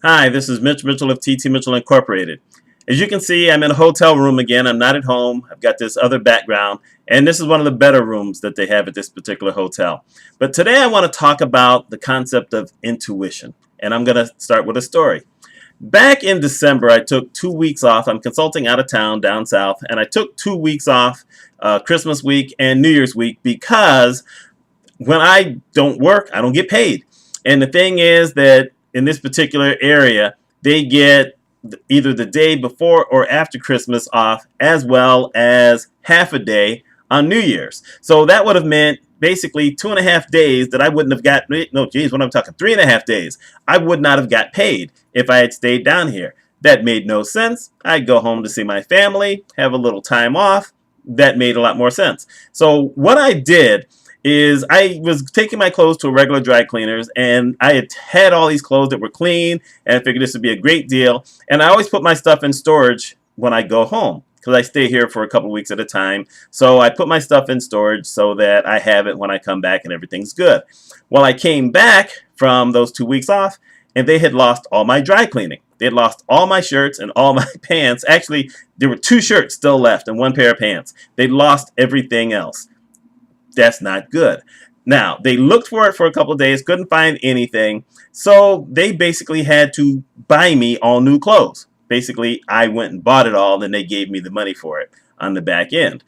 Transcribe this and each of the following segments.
Hi, this is Mitch Mitchell of TT Mitchell Incorporated. As you can see, I'm in a hotel room again. I'm not at home. I've got this other background, and this is one of the better rooms that they have at this particular hotel. But today I want to talk about the concept of intuition, and I'm going to start with a story. Back in December, I took 2 weeks off. I'm consulting out of town down south, and I took 2 weeks off, Christmas week and New Year's week, because when I don't work, I don't get paid. And the thing is that in this particular area, they get either the day before or after Christmas off, as well as half a day on New Year's. So that would have meant basically 2.5 days that I wouldn't have got. No, geez, what I'm talking, 3.5 days. I would not have got paid if I had stayed down here. That made no sense. I'd go home to see my family, have a little time off. That made a lot more sense. So what I did is I was taking my clothes to a regular dry cleaners, and I had all these clothes that were clean, and I figured this would be a great deal. And I always put my stuff in storage when I go home because I stay here for a couple of weeks at a time. So I put my stuff in storage so that I have it when I come back and everything's good. Well, I came back from those 2 weeks off, and they had lost all my dry cleaning. They had lost all my shirts and all my pants. Actually, there were 2 shirts still left and 1 pair of pants. They lost everything else. That's not good. Now, they looked for it for a couple of days, couldn't find anything, so they basically had to buy me all new clothes. Basically, I went and bought it all, and they gave me the money for it on the back end.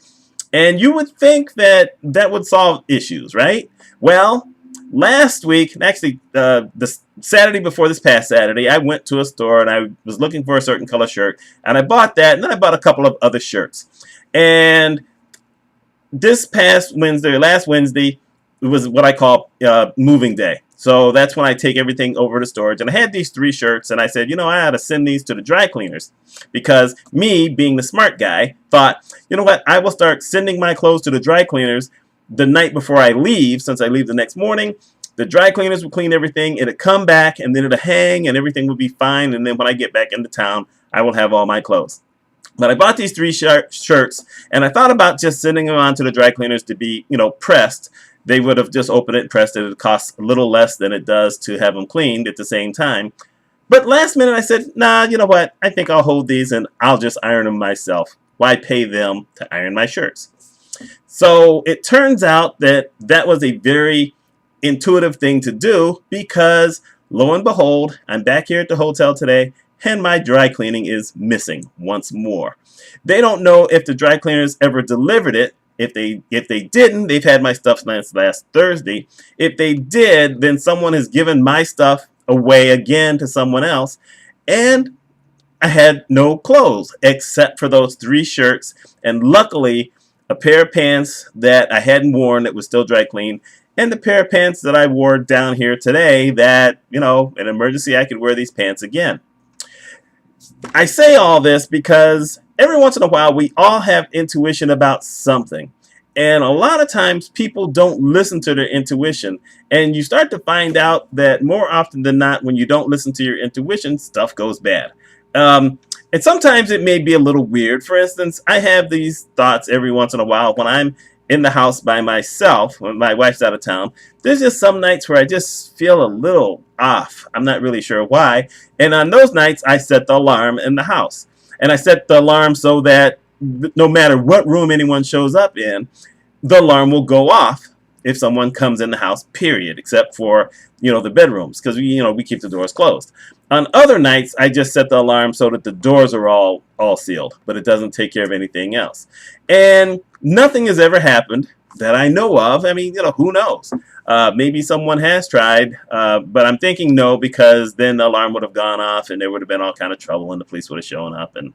And you would think that that would solve issues, right? Well, last week, actually the Saturday before this past Saturday, I went to a store and I was looking for a certain color shirt, and I bought that, and then I bought a couple of other shirts. And this past Wednesday, or last Wednesday, it was what I call moving day. So that's when I take everything over to storage. And I had these 3 shirts, and I said, you know, I ought to send these to the dry cleaners. Because me, being the smart guy, thought, you know what, I will start sending my clothes to the dry cleaners the night before I leave, since I leave the next morning. The dry cleaners will clean everything, it'll come back, and then it'll hang, and everything will be fine. And then when I get back into town, I will have all my clothes. But I bought these 3 shirts, and I thought about just sending them on to the dry cleaners to be, pressed. They would have just opened it and pressed it. It costs a little less than it does to have them cleaned at the same time. But last minute I said, nah, you know what? I think I'll hold these and I'll just iron them myself. Why pay them to iron my shirts? So it turns out that that was a very intuitive thing to do because, lo and behold, I'm back here at the hotel today, and my dry cleaning is missing once more. They don't know if the dry cleaners ever delivered it. If they didn't, they've had my stuff since last Thursday. If they did, then someone has given my stuff away again to someone else, and I had no clothes except for those 3 shirts, and luckily a pair of pants that I hadn't worn that was still dry clean, and the pair of pants that I wore down here today that, in an emergency I could wear these pants again. I say all this because every once in a while we all have intuition about something. And a lot of times people don't listen to their intuition. And you start to find out that more often than not, when you don't listen to your intuition, stuff goes bad. And sometimes it may be a little weird. For instance, I have these thoughts every once in a while when I'm in the house by myself, when my wife's out of town. There's just some nights where I just feel a little off. I'm not really sure why. And on those nights, I set the alarm in the house. And I set the alarm so that no matter what room anyone shows up in, the alarm will go off if someone comes in the house, period, except for, the bedrooms, because we keep the doors closed. On other nights, I just set the alarm so that the doors are all sealed, but it doesn't take care of anything else. And nothing has ever happened that I know of. I mean, who knows? Maybe someone has tried, but I'm thinking no, because then the alarm would have gone off and there would have been all kind of trouble and the police would have shown up and,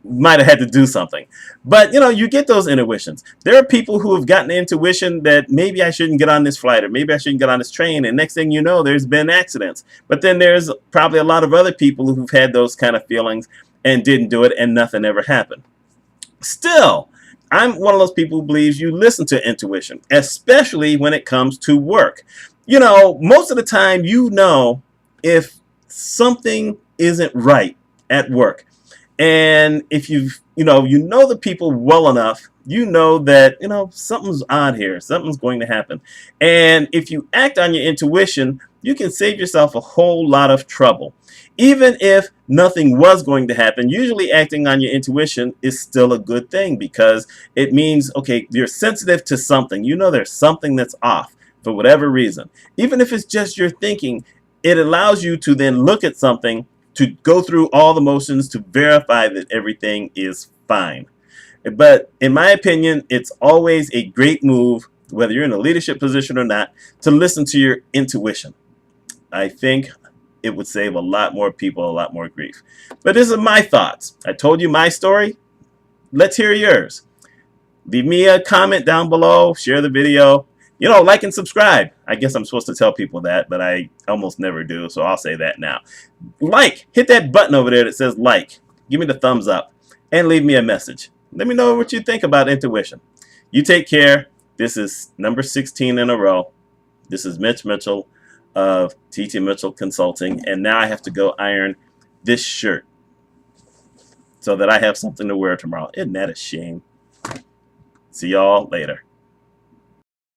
might have had to do something. But, you get those intuitions. There are people who have gotten the intuition that maybe I shouldn't get on this flight or maybe I shouldn't get on this train, and next thing you know, there's been accidents. But then there's probably a lot of other people who've had those kind of feelings and didn't do it and nothing ever happened. Still, I'm one of those people who believes you listen to intuition, especially when it comes to work. Most of the time, if something isn't right at work. And if you know the people well enough, that, something's odd here. Something's going to happen. And if you act on your intuition, you can save yourself a whole lot of trouble. Even if nothing was going to happen, usually acting on your intuition is still a good thing, because it means, okay, you're sensitive to something. You know there's something that's off for whatever reason. Even if it's just your thinking, it allows you to then look at something, to go through all the motions to verify that everything is fine. But in my opinion, it's always a great move, whether you're in a leadership position or not, to listen to your intuition. I think it would save a lot more people a lot more grief. But this is my thoughts. I told you my story. Let's hear yours. Leave me a comment down below. Share the video. You know, like and subscribe. I guess I'm supposed to tell people that, but I almost never do, so I'll say that now. Like. Hit that button over there that says like. Give me the thumbs up. And leave me a message. Let me know what you think about intuition. You take care. This is number 16 in a row. This is Mitch Mitchell of TT Mitchell Consulting. And now I have to go iron this shirt so that I have something to wear tomorrow. Isn't that a shame? See y'all later.